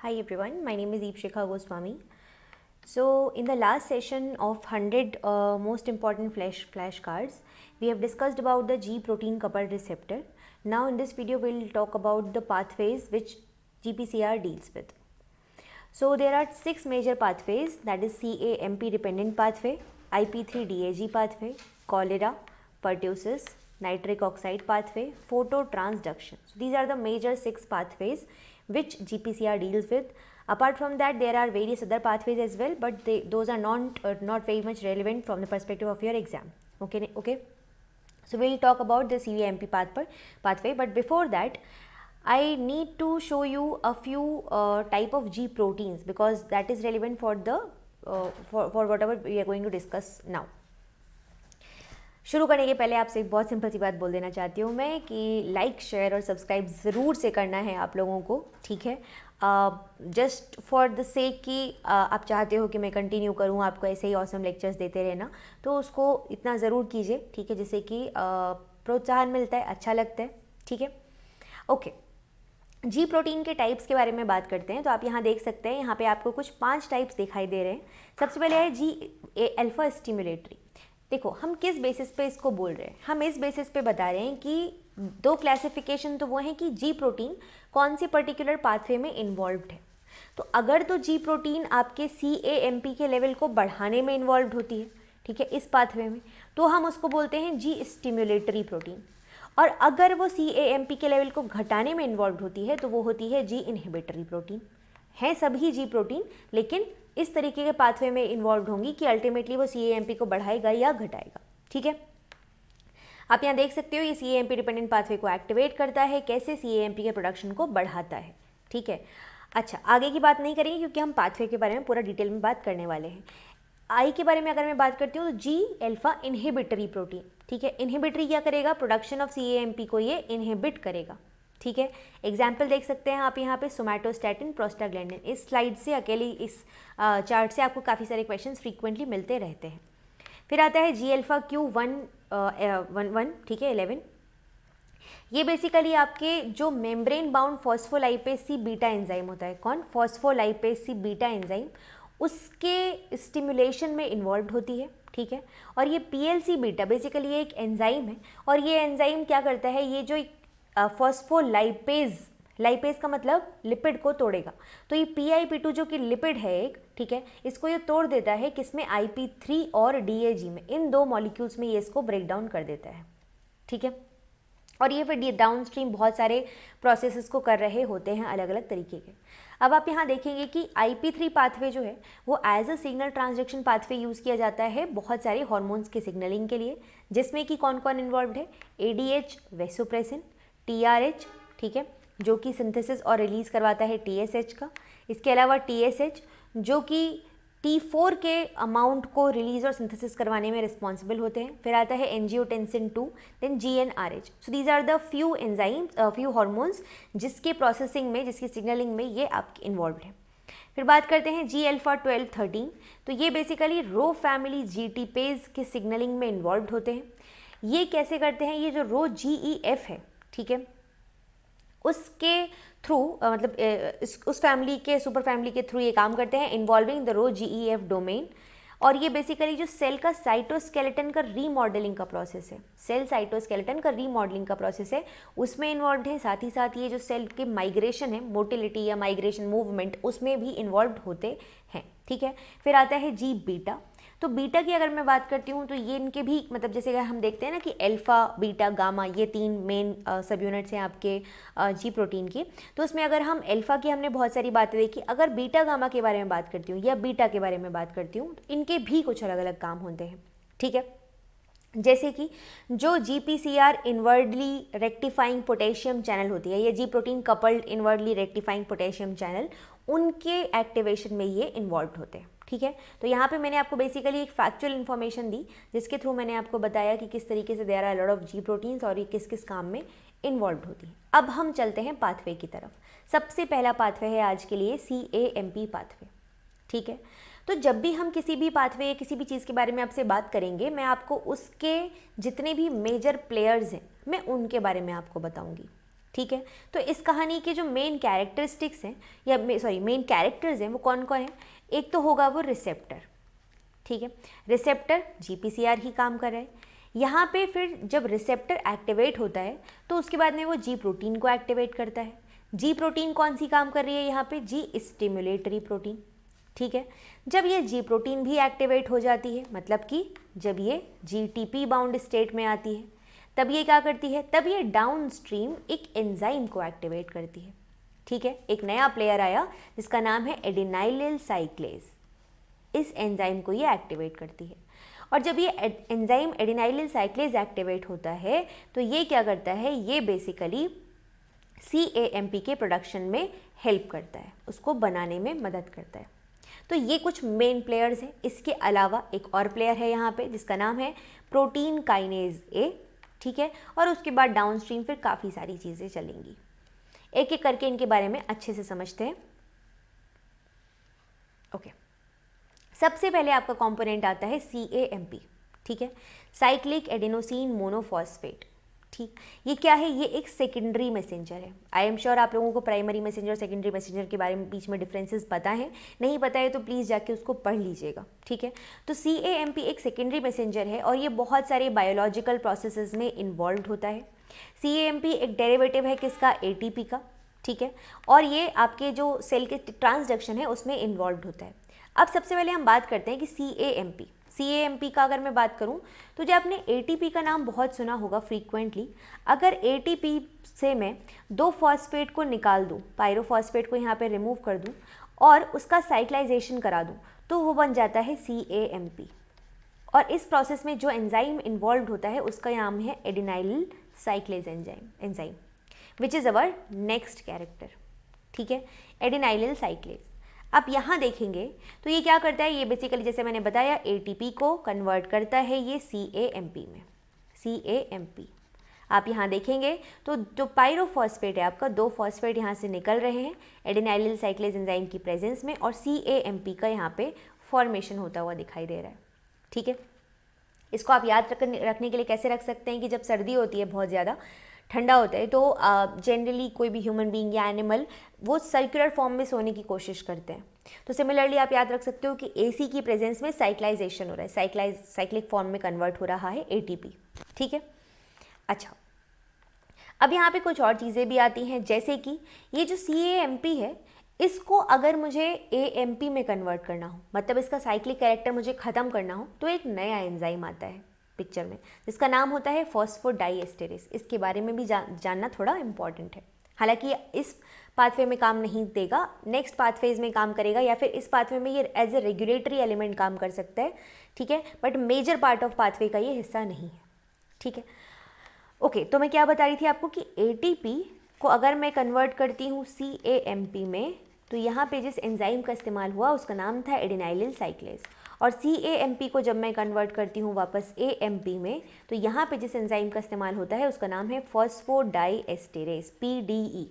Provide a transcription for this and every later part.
Hi everyone, my name is Deepshikha Goswami. So, in the last session of 100 most important flashcards, we have discussed about the G protein coupled receptor. Now, in this video, we will talk about the pathways which GPCR deals with. So, there are 6 major pathways, that is CAMP dependent pathway, IP3DAG pathway, cholera, pertussis, nitric oxide pathway, phototransduction. So, these are the major 6 pathways which GPCR deals with. Apart from that, there are various other pathways as well, but those are not very much relevant from the perspective of your exam. Okay. So we'll talk about the CVMP pathway, but before that, I need to show you a few type of G proteins because that is relevant for the for whatever we are going to discuss now. शुरू करने के पहले आपसे एक बहुत simple सी बात बोल देना चाहती हूँ मैं कि लाइक शेयर और सब्सक्राइब ज़रूर से करना है आप लोगों को, ठीक है। जस्ट फॉर द सेक कि आप चाहते हो कि मैं कंटिन्यू करूँ आपको ऐसे ही ऑसम लेक्चर्स देते रहना, तो उसको इतना ज़रूर कीजिए, ठीक है, जिससे कि प्रोत्साहन मिलता है, अच्छा लगता है, ठीक है। ओके, जी प्रोटीन के टाइप्स के बारे में बात करते हैं। तो आप यहाँ देख सकते हैं, यहाँ पे आपको कुछ 5 टाइप्स दिखाई दे रहे हैं। सबसे पहले है जी अल्फा स्टिमुलेटरी। देखो हम किस बेसिस पे इसको बोल रहे हैं, हम इस बेसिस पे बता रहे हैं कि 2 क्लासिफिकेशन तो वो हैं कि जी प्रोटीन कौन से पर्टिकुलर पाथवे में इन्वॉल्व्ड है। तो अगर तो जी प्रोटीन आपके CAMP के लेवल को बढ़ाने में इन्वॉल्व होती है, ठीक है, इस पाथवे में, तो हम उसको बोलते हैं जी स्टिमुलेटरी प्रोटीन। और अगर वो CAMP के लेवल को घटाने में इन्वॉल्व होती है तो वो होती है जी इनहिबिटरी प्रोटीन। हैं सभी जी प्रोटीन, लेकिन इस तरीके के पाथवे में इन्वॉल्व होंगी कि अल्टीमेटली वो CAMP को बढ़ाएगा या घटाएगा, ठीक है। आप यहाँ देख सकते हो ये CAMP डिपेंडेंट पाथवे को एक्टिवेट करता है, कैसे CAMP के प्रोडक्शन को बढ़ाता है, ठीक है। अच्छा, आगे की बात नहीं करेंगे क्योंकि हम पाथवे के बारे में पूरा डिटेल में बात करने वाले हैं। आई के बारे में अगर मैं बात करती हूँ तो जी अल्फा इनहिबिटरी प्रोटीन, ठीक है। इनहिबिटरी क्या करेगा, प्रोडक्शन ऑफ CAMP को ये इनहिबिट करेगा, ठीक है। एग्जाम्पल देख सकते हैं आप यहाँ पे सोमैटोस्टैटिन, प्रोस्टाग्लैंडिन। इस स्लाइड से अकेली इस चार्ट से आपको काफ़ी सारे क्वेश्चंस फ्रीक्वेंटली मिलते रहते हैं। फिर आता है जी अल्फा Q11, ठीक है, 11। ये बेसिकली आपके जो membrane bound phospholipase C beta enzyme होता है, कौन, फॉस्फोलाइपेज सी बीटा एंजाइम, उसके स्टिमुलेशन में इन्वॉल्व होती है, ठीक है। और ये PLC बीटा बेसिकली एक एंजाइम है, और ये एंजाइम क्या करता है, ये जो फॉस्फोलाइपेज, लाइपेज का मतलब लिपिड को तोड़ेगा, तो ये PIP2 जो कि लिपिड है एक, ठीक है, इसको ये तोड़ देता है किसमें, IP3 और DAG में, इन 2 मॉलिक्यूल्स में ये इसको ब्रेक डाउन कर देता है, ठीक है। और ये फिर डाउन स्ट्रीम बहुत सारे प्रोसेसेस को कर रहे होते हैं अलग अलग तरीके के। अब आप यहाँ देखेंगे कि IP3 पाथवे जो है वो as a signal transduction pathway use किया जाता है बहुत सारे हॉर्मोन्स के सिग्नलिंग के लिए, जिसमें कि कौन कौन इन्वॉल्व है, ADH वेसोप्रेसिन, TRH, ठीक है, जो कि सिंथेसिस और रिलीज करवाता है TSH का। इसके अलावा TSH जो कि T4 के अमाउंट को रिलीज और सिंथेसिस करवाने में रिस्पॉन्सिबल होते हैं। फिर आता है angiotensin 2, then GnRH। So these are the few enzymes, few hormones जिसके प्रोसेसिंग में, जिसकी सिग्नलिंग में ये आपके इन्वॉल्व है। फिर बात करते हैं जी अल्फा 12, 13। तो ये बेसिकली रो फैमिली GTPase के सिग्नलिंग में इन्वॉल्व होते हैं। ये कैसे करते हैं, ये जो रो GEF है, ठीक है, उसके थ्रू मतलब उस फैमिली के, सुपर फैमिली के थ्रू ये काम करते हैं, involving the rho GEF domain. और ये बेसिकली जो सेल का साइटोस्केलेटन का रीमॉडलिंग का प्रोसेस है, सेल साइटोस्केलेटन का रीमॉडलिंग का प्रोसेस है, उसमें इन्वॉल्व है। साथ ही साथ ये जो सेल के माइग्रेशन है, मोटिलिटी या माइग्रेशन मूवमेंट, उसमें भी इन्वॉल्व होते हैं, ठीक है। फिर आता है जी बीटा। तो बीटा की अगर मैं बात करती हूँ तो ये इनके भी मतलब जैसे अगर हम देखते हैं ना कि अल्फा, बीटा, गामा, ये 3 मेन सब यूनिट्स हैं आपके जी प्रोटीन की। तो उसमें अगर हम अल्फा की हमने बहुत सारी बातें देखी, अगर बीटा गामा के बारे में बात करती हूँ या बीटा के बारे में बात करती हूँ तो इनके भी कुछ अलग अलग काम होते हैं, ठीक है। जैसे कि जो GPCR inwardly rectifying potassium channel होती है, ये जी protein coupled inwardly rectifying potassium channel, उनके एक्टिवेशन में ये इन्वॉल्व होते हैं, ठीक है। तो यहाँ पे मैंने आपको बेसिकली एक फैक्चुअल इन्फॉर्मेशन दी जिसके थ्रू मैंने आपको बताया कि किस तरीके से there are lot of G proteins और ये किस किस काम में इन्वॉल्व होती है। अब हम चलते हैं पाथवे की तरफ। सबसे पहला पाथवे है आज के लिए CAMP पाथवे, ठीक है। तो जब भी हम किसी भी पाथवे या किसी भी चीज़ के बारे में आपसे बात करेंगे, मैं आपको उसके जितने भी मेजर प्लेयर्स हैं मैं उनके बारे में आपको बताऊंगी, ठीक है। तो इस कहानी के जो मेन कैरेक्टरिस्टिक्स हैं या मेन कैरेक्टर्स हैं वो कौन कौन हैं? एक तो होगा वो रिसेप्टर, ठीक है। रिसेप्टर GPCR ही काम कर रहा है यहाँ पे। फिर जब रिसेप्टर एक्टिवेट होता है तो उसके बाद में वो जी प्रोटीन को एक्टिवेट करता है। जी प्रोटीन कौन सी काम कर रही है यहाँ पे? जी स्टिमुलेटरी प्रोटीन, ठीक है। जब ये जी प्रोटीन भी एक्टिवेट हो जाती है, मतलब कि जब ये GTP बाउंड स्टेट में आती है, तब ये क्या करती है? तब ये डाउनस्ट्रीम एक एंजाइम को एक्टिवेट करती है, ठीक है। एक नया प्लेयर आया जिसका नाम है एडिनाइलिल साइक्लेज। इस एंजाइम को ये एक्टिवेट करती है और जब ये एंजाइम एडिनाइलिल साइक्लेज एक्टिवेट होता है तो ये क्या करता है? ये बेसिकली CAMP के प्रोडक्शन में हेल्प करता है, उसको बनाने में मदद करता है। तो ये कुछ मेन प्लेयर्स हैं। इसके अलावा एक और प्लेयर है यहाँ पे जिसका नाम है प्रोटीन काइनेज A, ठीक है। और उसके बाद डाउनस्ट्रीम फिर काफ़ी सारी चीज़ें चलेंगी। एक एक करके इनके बारे में अच्छे से समझते हैं। ओके, सबसे पहले आपका कंपोनेंट आता है CAMP, ठीक है, साइक्लिक एडेनोसिन मोनोफॉस्फेट, ठीक। ये क्या है? ये एक सेकेंडरी मैसेंजर है। आई एम श्योर आप लोगों को प्राइमरी मैसेंजर और सेकेंडरी मैसेंजर के बारे में बीच में डिफरेंसेस पता है, नहीं पता है तो प्लीज़ जाके उसको पढ़ लीजिएगा, ठीक है। तो CAMP एक सेकेंडरी मैसेंजर है और ये बहुत सारे बायोलॉजिकल प्रोसेसेस में इन्वॉल्व होता है। CAMP एक डेरिवेटिव है किसका? ATP का, ठीक है। और ये आपके जो सेल के ट्रांसडक्शन है उसमें इन्वॉल्व होता है। अब सबसे पहले हम बात करते हैं कि CAMP का अगर मैं बात करूं तो जो आपने ATP का नाम बहुत सुना होगा फ्रीक्वेंटली, अगर ATP से मैं 2 फॉस्फेट को निकाल दूं, पायरोफॉस्फेट को यहाँ पे रिमूव कर दूं और उसका साइक्लाइजेशन करा दूं तो वो बन जाता है CAMP। और इस प्रोसेस में जो एंजाइम इन्वॉल्व होता है उसका नाम है adenylyl cyclase enzyme which is our next character, ठीक है, एडिनाइलिल साइक्लेज। अब यहाँ देखेंगे तो ये क्या करता है? ये बेसिकली जैसे मैंने बताया ATP को कन्वर्ट करता है ये CAMP में। CAMP आप यहाँ देखेंगे तो जो पायरोफॉस्फेट है आपका, 2 फॉस्फेट यहाँ से निकल रहे हैं एडिनाइलिल साइक्लेज एंजाइम की प्रेजेंस में और CAMP का यहाँ पे फॉर्मेशन होता हुआ दिखाई दे रहा है, ठीक है। इसको आप याद रखने के लिए कैसे रख सकते हैं कि जब सर्दी होती है, बहुत ज़्यादा ठंडा होता है, तो जनरली कोई भी ह्यूमन बीइंग या एनिमल वो सर्कुलर फॉर्म में सोने की कोशिश करते हैं। तो सिमिलरली आप याद रख सकते हो कि AC की प्रेजेंस में साइक्लाइजेशन हो रहा है, साइक्लिक फॉर्म में कन्वर्ट हो रहा है ATP, ठीक है। अच्छा, अब यहाँ पे कुछ और चीज़ें भी आती हैं, जैसे कि ये जो CAMP है इसको अगर मुझे AMP में कन्वर्ट करना हो, मतलब इसका साइक्लिक कैरेक्टर मुझे ख़त्म करना हो, तो एक नया एंजाइम आता है पिक्चर में जिसका नाम होता है फॉस्फोडाइएस्टेरेस। इसके बारे में भी जानना थोड़ा इम्पॉर्टेंट है। हालांकि इस पाथवे में काम नहीं देगा, नेक्स्ट पाथवेज में काम करेगा, या फिर इस पाथवे में ये एज ए रेगुलेटरी एलिमेंट काम कर सकता है, ठीक है, but major part of pathway का ये हिस्सा नहीं है, ठीक है। ओके, तो मैं क्या बता रही थी आपको कि ATP को अगर मैं कन्वर्ट करती हूँ CAMP में, तो यहाँ पे जिस एंजाइम का इस्तेमाल हुआ उसका नाम था एडिनाइलिल साइक्लेज, और CAMP को जब मैं कन्वर्ट करती हूँ वापस AMP में, तो यहाँ पे जिस एंजाइम का इस्तेमाल होता है उसका नाम है फॉस्फोडाइएस्टेरेस, PDE,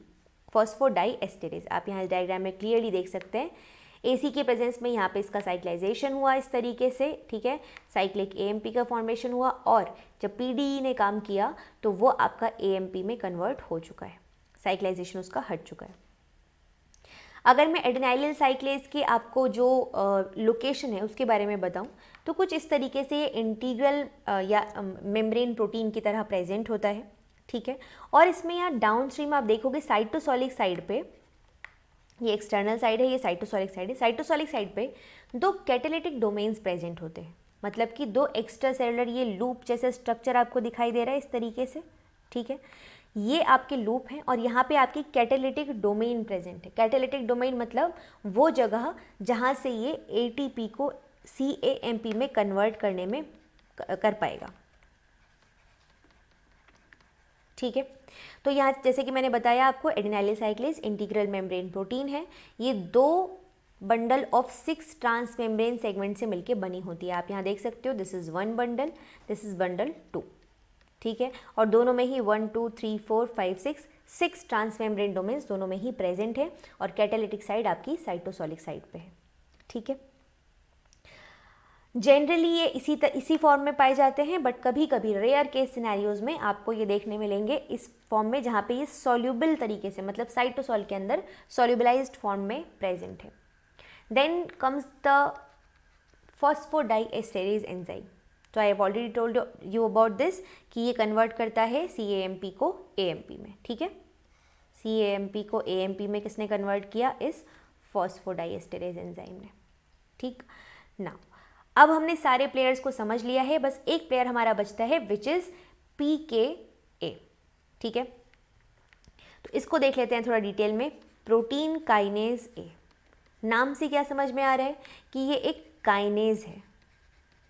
फॉस्फोडाइएस्टेरेस। आप यहाँ इस डायग्राम में क्लियरली देख सकते हैं AC के प्रेजेंस में यहाँ पे इसका साइक्लाइजेशन हुआ इस तरीके से, ठीक है, साइक्लिक AMP का फॉर्मेशन हुआ, और जब PDE ने काम किया तो वो आपका AMP में कन्वर्ट हो चुका है, साइक्लाइजेशन उसका हट चुका है। अगर मैं एडिनाइलिल साइक्लेज के आपको जो लोकेशन है उसके बारे में बताऊं तो कुछ इस तरीके से ये इंटीग्रल या मेम्ब्रेन प्रोटीन की तरह प्रेजेंट होता है, ठीक है। और इसमें यहाँ डाउन स्ट्रीम आप देखोगे साइटोसोलिक साइड पे, ये एक्सटर्नल साइड है, ये साइटोसोलिक साइड है, साइटोसोलिक साइड पे 2 कैटालिटिक डोमेन्स प्रेजेंट होते हैं, मतलब कि 2 एक्स्ट्रा सेलुलर ये लूप जैसे स्ट्रक्चर आपको दिखाई दे रहा है इस तरीके से, ठीक है, ये आपके लूप हैं और यहाँ पे आपकी कैटालिटिक डोमेन प्रेजेंट है। कैटालिटिक डोमेन मतलब वो जगह जहाँ से ये ATP को CAMP में कन्वर्ट करने में कर पाएगा, ठीक है। तो यहाँ जैसे कि मैंने बताया आपको adenylyl cyclase integral membrane protein है, ये 2 bundle of 6 trans membrane segment से मिलके बनी होती है। आप यहाँ देख सकते हो, this is 1 bundle, this is bundle 2, ठीक है, और दोनों में ही 1 2 3 4 5 6 ट्रांस मेम्ब्रेन डोमेन्स दोनों में ही प्रेजेंट है, और कैटालिटिक साइड आपकी साइटोसोलिक साइड पे है, ठीक है। जनरली ये इसी फॉर्म में पाए जाते हैं, बट कभी कभी रेयर केस सिनेरियोज में आपको ये देखने मिलेंगे इस फॉर्म में, जहाँ पे ये सॉल्यूबल तरीके से, मतलब साइटोसॉल के अंदर सॉल्यूबलाइज्ड फॉर्म में प्रेजेंट है। Then comes the phosphodiesterase enzyme. तो I have already told you about this कि ये कन्वर्ट करता है CAMP को AMP में, ठीक है। CAMP को AMP में किसने कन्वर्ट किया? इस फॉस्फोडाइएस्टेरेज एंजाइम ने, ठीक ना। अब हमने सारे प्लेयर्स को समझ लिया है, बस एक प्लेयर हमारा बचता है विच इज PKA, ठीक है। तो इसको देख लेते हैं थोड़ा डिटेल में। प्रोटीन काइनेज A, नाम से क्या समझ में आ रहा है कि ये एक काइनेज है।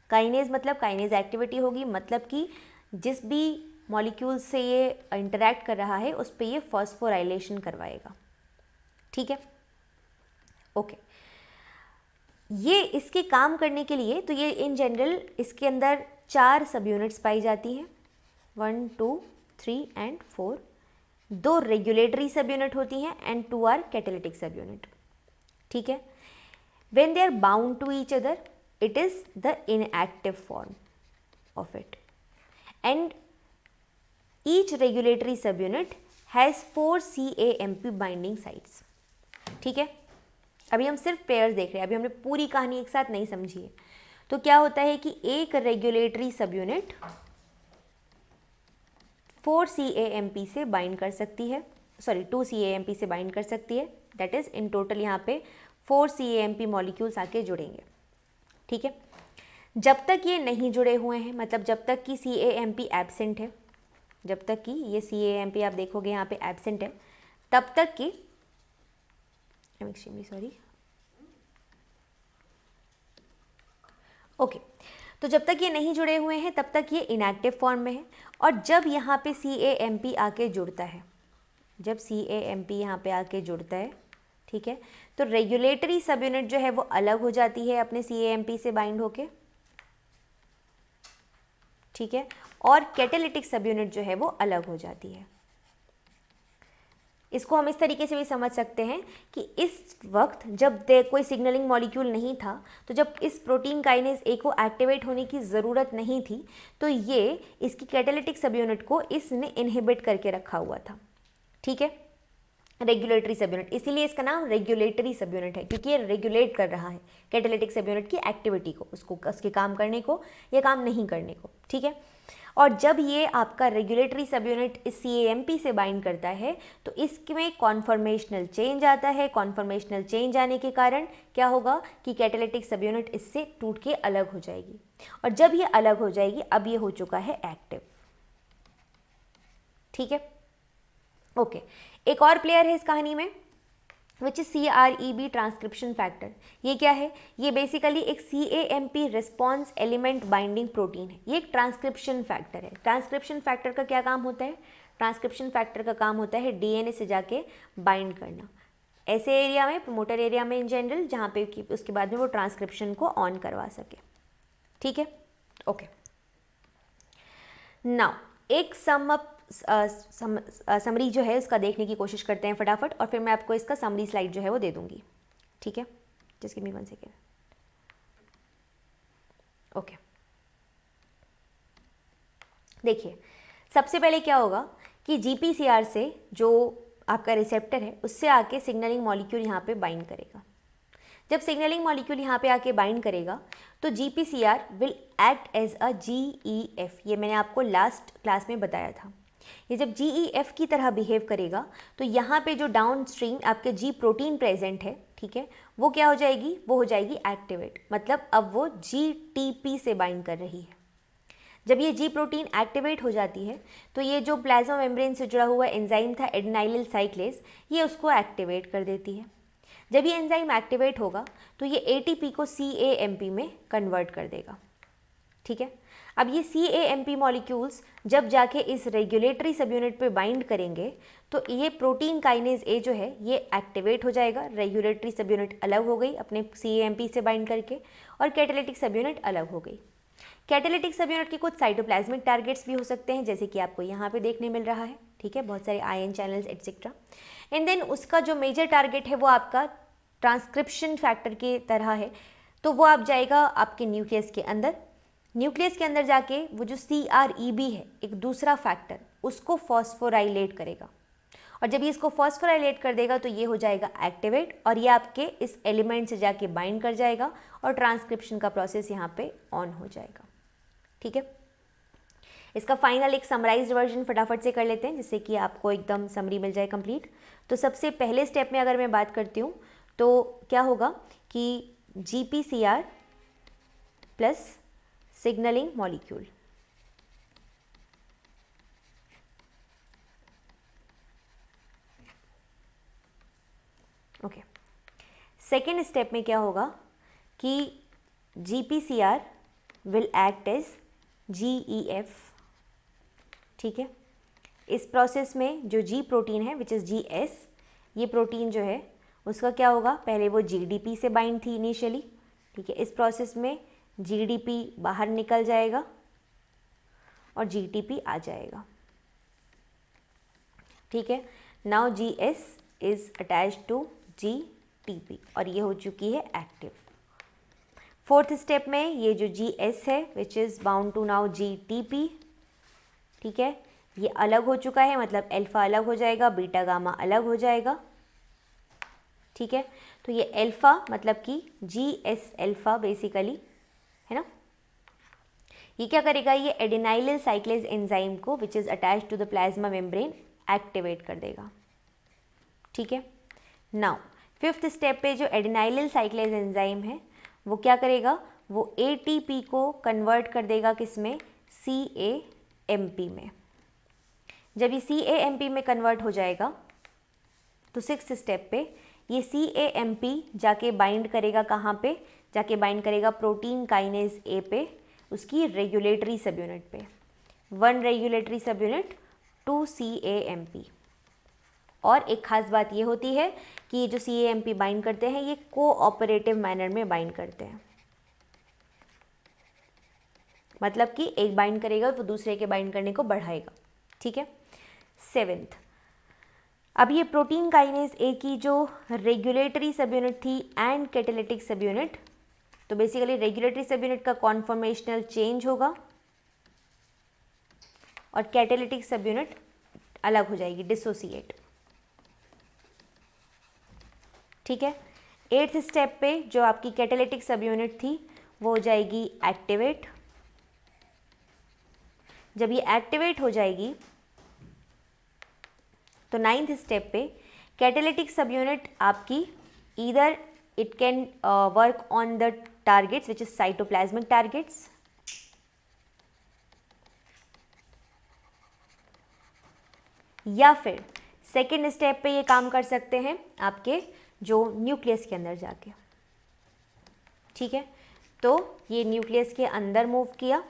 काइनेज मतलब काइनेज एक्टिविटी होगी, मतलब कि जिस भी मॉलिक्यूल से ये इंटरैक्ट कर रहा है उस पर ये फॉस्फोराइलेशन करवाएगा, ठीक है, ओके। ये इसके काम करने के लिए, तो ये इन जनरल इसके अंदर 4 सब यूनिट्स पाई जाती हैं, 1, 2, 3 एंड 4। 2 रेगुलेटरी सब यूनिट होती हैं and 2 are catalytic subunit, ठीक है। When they are bound to each other, it is the inactive form of it, and each regulatory subunit has 4 CAMP binding sites, ठीक है। अभी हम सिर्फ पेयर्स देख रहे हैं, अभी हमने पूरी कहानी एक साथ नहीं समझी है। तो क्या होता है कि एक रेगुलेटरी सब यूनिट 4 CAMP से बाइंड कर सकती है, 2 CAMP से बाइंड कर सकती है, दैट इज इन टोटल यहाँ पे 4 CAMP मॉलिक्यूल्स आके जुड़ेंगे, ठीक है। जब तक ये नहीं जुड़े हुए हैं, मतलब जब तक कि CAMP एब्सेंट है, जब तक कि ये CAMP आप देखोगे यहाँ पे एब्सेंट है, तब तक कि I am extremely sorry, okay. तो जब तक ये नहीं जुड़े हुए हैं तब तक ये इनएक्टिव फॉर्म में है, और जब यहाँ पे CAMP आके जुड़ता है, जब CAMP यहाँ पे आके जुड़ता है, ठीक है, तो रेगुलेटरी सब यूनिट जो है वो अलग हो जाती है अपने CAMP से बाइंड होके, ठीक है, और कैटालिटिक सब यूनिट जो है वो अलग हो जाती है। इसको हम इस तरीके से भी समझ सकते हैं कि इस वक्त जब कोई सिग्नलिंग मॉलिक्यूल नहीं था, तो जब इस प्रोटीन काइनेज A को एक्टिवेट होने की ज़रूरत नहीं थी, तो ये इसकी कैटालिटिक सब यूनिट को इसने इनहिबिट करके रखा हुआ था, ठीक है, रेगुलेटरी सब यूनिट। इसीलिए इसका नाम रेगुलेटरी सब यूनिट है, क्योंकि ये रेगुलेट कर रहा है कैटालिटिक सब यूनिट की एक्टिविटी को, उसके काम करने को या काम नहीं करने को, ठीक है। और जब ये आपका रेगुलेटरी सब यूनिट इस CAMP से बाइंड करता है तो इसमें कॉन्फॉर्मेशनल चेंज आता है। कॉन्फॉर्मेशनल चेंज आने के कारण क्या होगा कि कैटालिटिक सब यूनिट इससे टूट के अलग हो जाएगी, और जब ये अलग हो जाएगी अब ये हो चुका है एक्टिव, ठीक है, ओके। एक और प्लेयर है इस कहानी में which is CREB transcription factor. ये क्या है? ये बेसिकली एक CAMP response element binding protein है। ये एक ट्रांसक्रिप्शन फैक्टर है। ट्रांसक्रिप्शन फैक्टर का क्या काम होता है? ट्रांसक्रिप्शन फैक्टर का काम होता है DNA से जाके बाइंड करना, ऐसे एरिया में, प्रोमोटर एरिया में इन जनरल, जहाँ पे उसके बाद में वो ट्रांसक्रिप्शन को ऑन करवा सके, ठीक है, ओके। नाउ एक समरी जो है उसका देखने की कोशिश करते हैं फटाफट, और फिर मैं आपको इसका समरी स्लाइड जो है वो दे दूंगी, ठीक है। Just give me 1 second, okay. देखिए, सबसे पहले क्या होगा कि GPCR से जो आपका रिसेप्टर है उससे आके सिग्नलिंग मॉलिक्यूल यहाँ पे बाइंड करेगा। जब सिग्नलिंग मॉलिक्यूल यहाँ पे आके बाइंड करेगा तो GPCR will act as a GEF। ये मैंने आपको लास्ट क्लास में बताया था। ये जब GEF की तरह बिहेव करेगा तो यहाँ पे जो डाउन स्ट्रीम आपके G प्रोटीन प्रेजेंट है, ठीक है, वो क्या हो जाएगी? वो हो जाएगी एक्टिवेट, मतलब अब वो GTP से बाइंड कर रही है। जब ये G प्रोटीन एक्टिवेट हो जाती है तो ये जो प्लाज्मा मेम्ब्रेन से जुड़ा हुआ एंजाइम था एडेनिलाइल साइक्लेज, ये उसको एक्टिवेट कर देती है। जब ये एंजाइम एक्टिवेट होगा तो ये ATP को CAMP में कन्वर्ट कर देगा, ठीक है। अब ये CAMP मॉलिक्यूल्स जब जाके इस रेगुलेटरी सब यूनिट पे बाइंड करेंगे तो ये प्रोटीन काइनेज A जो है ये एक्टिवेट हो जाएगा। रेगुलेटरी सब यूनिट अलग हो गई अपने CAMP से बाइंड करके, और कैटालिटिक सब यूनिट अलग हो गई। कैटालिटिक सब यूनिट के कुछ साइटोप्लाज्मिक टारगेट्स भी हो सकते हैं, जैसे कि आपको यहाँ पे देखने मिल रहा है, ठीक है, बहुत सारे ion channels etcetera. And then उसका जो मेजर टारगेट है वो आपका ट्रांसक्रिप्शन फैक्टर की तरह है, तो वो आप जाएगा आपके न्यूक्लियस के अंदर। न्यूक्लियस के अंदर जाके वो जो CREB है, एक दूसरा फैक्टर, उसको फॉस्फोराइलेट करेगा, और जब ये इसको फॉस्फोराइलेट कर देगा तो ये हो जाएगा एक्टिवेट, और ये आपके इस एलिमेंट से जाके बाइंड कर जाएगा और ट्रांसक्रिप्शन का प्रोसेस यहाँ पे ऑन हो जाएगा। ठीक है, इसका फाइनल एक समराइज्ड वर्जन फटाफट से कर लेते हैं जिससे कि आपको एकदम समरी मिल जाए कंप्लीट। तो सबसे पहले स्टेप में अगर मैं बात करती हूँ तो क्या होगा कि GPCR plus signalling molecule, okay. Second step में क्या होगा कि GPCR will act as GEF। ठीक है, इस प्रोसेस में जो G प्रोटीन है विच इज़ GS, ये प्रोटीन जो है उसका क्या होगा, पहले वो GDP से बाइंड थी इनिशियली। ठीक है, इस प्रोसेस में GDP बाहर निकल जाएगा और GTP आ जाएगा। ठीक है, now GS is attached to GTP और ये हो चुकी है एक्टिव। फोर्थ स्टेप में ये जो GS है which is bound to now GTP। ठीक है, ये अलग हो चुका है, मतलब अल्फा अलग हो जाएगा, बीटा गामा अलग हो जाएगा। ठीक है, तो ये अल्फा मतलब कि GS अल्फा बेसिकली है ना, ये क्या करेगा, ये एडेनाइलिल साइक्लेज एंजाइम को which is attached to the plasma membrane activate कर देगा। ठीक है, नाउ फिफ्थ स्टेप पे जो एडेनाइलिल साइक्लेज एंजाइम है वो क्या करेगा, वो ATP को कन्वर्ट कर देगा किस में, CAMP में। जब ये CAMP में कन्वर्ट हो जाएगा तो सिक्स्थ स्टेप पे ये CAMP जाके बाइंड करेगा, कहाँ पे जाके बाइंड करेगा, प्रोटीन काइनेज A पे, उसकी रेगुलेटरी सब यूनिट पे, 1 रेगुलेटरी सब यूनिट 2 CAMP। और एक खास बात ये होती है कि ये जो CAMP बाइंड करते हैं ये कोऑपरेटिव मैनर में बाइंड करते हैं, मतलब कि एक बाइंड करेगा तो दूसरे के बाइंड करने को बढ़ाएगा। ठीक है, सेवेंथ, अब ये प्रोटीन काइनेज A की जो रेगुलेटरी सब यूनिट थी एंड कैटालिटिक सब यूनिट, तो बेसिकली रेगुलेटरी सब यूनिट का कॉन्फॉर्मेशनल चेंज होगा और कैटालिटिक सब यूनिट अलग हो जाएगी, डिसोसिएट। ठीक है, एट्थ स्टेप पे जो आपकी कैटालिटिक सब यूनिट थी वो हो जाएगी एक्टिवेट। जब ये एक्टिवेट हो जाएगी तो नाइन्थ स्टेप पे कैटालिटिक सब यूनिट आपकी either it can work on the targets which is cytoplasmic targets, या फिर सेकेंड स्टेप पे ये काम कर सकते हैं आपके जो न्यूक्लियस के अंदर जाके। ठीक है, तो ये न्यूक्लियस के अंदर मूव किया,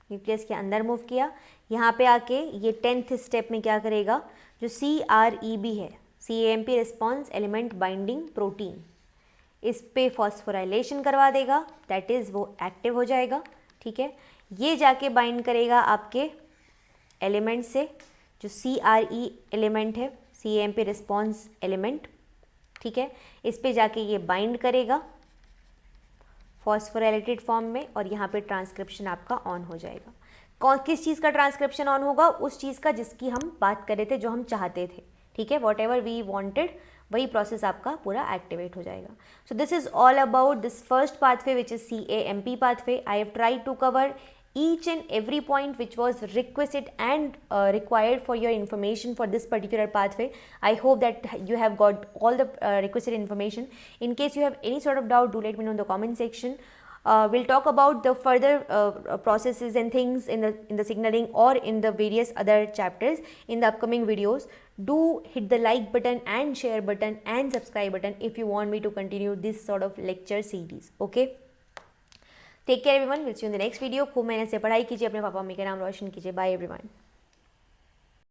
न्यूक्लियस के अंदर मूव किया, यहाँ पे आके ये 10th स्टेप में क्या करेगा, जो CREB है, CAMP response element binding protein, इस पे फॉस्फोराइलेशन करवा देगा, दैट इज़ वो एक्टिव हो जाएगा। ठीक है, ये जाके बाइंड करेगा आपके एलिमेंट से, जो CRE एलिमेंट है, CAMP रिस्पॉन्स एलिमेंट। ठीक है, इस पे जाके ये बाइंड करेगा फॉस्फोराइलेटेड फॉर्म में और यहाँ पे ट्रांसक्रिप्शन आपका ऑन हो जाएगा। किस चीज़ का ट्रांसक्रिप्शन ऑन होगा, उस चीज़ का जिसकी हम बात कर रहे थे, जो हम चाहते थे। ठीक है, वॉट एवर वी वॉन्टेड, वही प्रोसेस आपका पूरा एक्टिवेट हो जाएगा। So this is all about this first pathway which is CAMP pathway. I have tried to cover each and every point which was requested and required for your information for this particular pathway. I hope that you have got all the requested information. In case you have any sort of doubt, do let me know in the comment section. We'll talk about the further processes and things in the signaling or in the various other chapters in the upcoming videos. Do hit the like button and share button and subscribe button if you want me to continue this sort of lecture series. Okay, take care everyone, we'll see you in the next video. खूब मेहनत से पढ़ाई कीजिए, अपने papa mummy का नाम रोशन कीजिए. Bye everyone.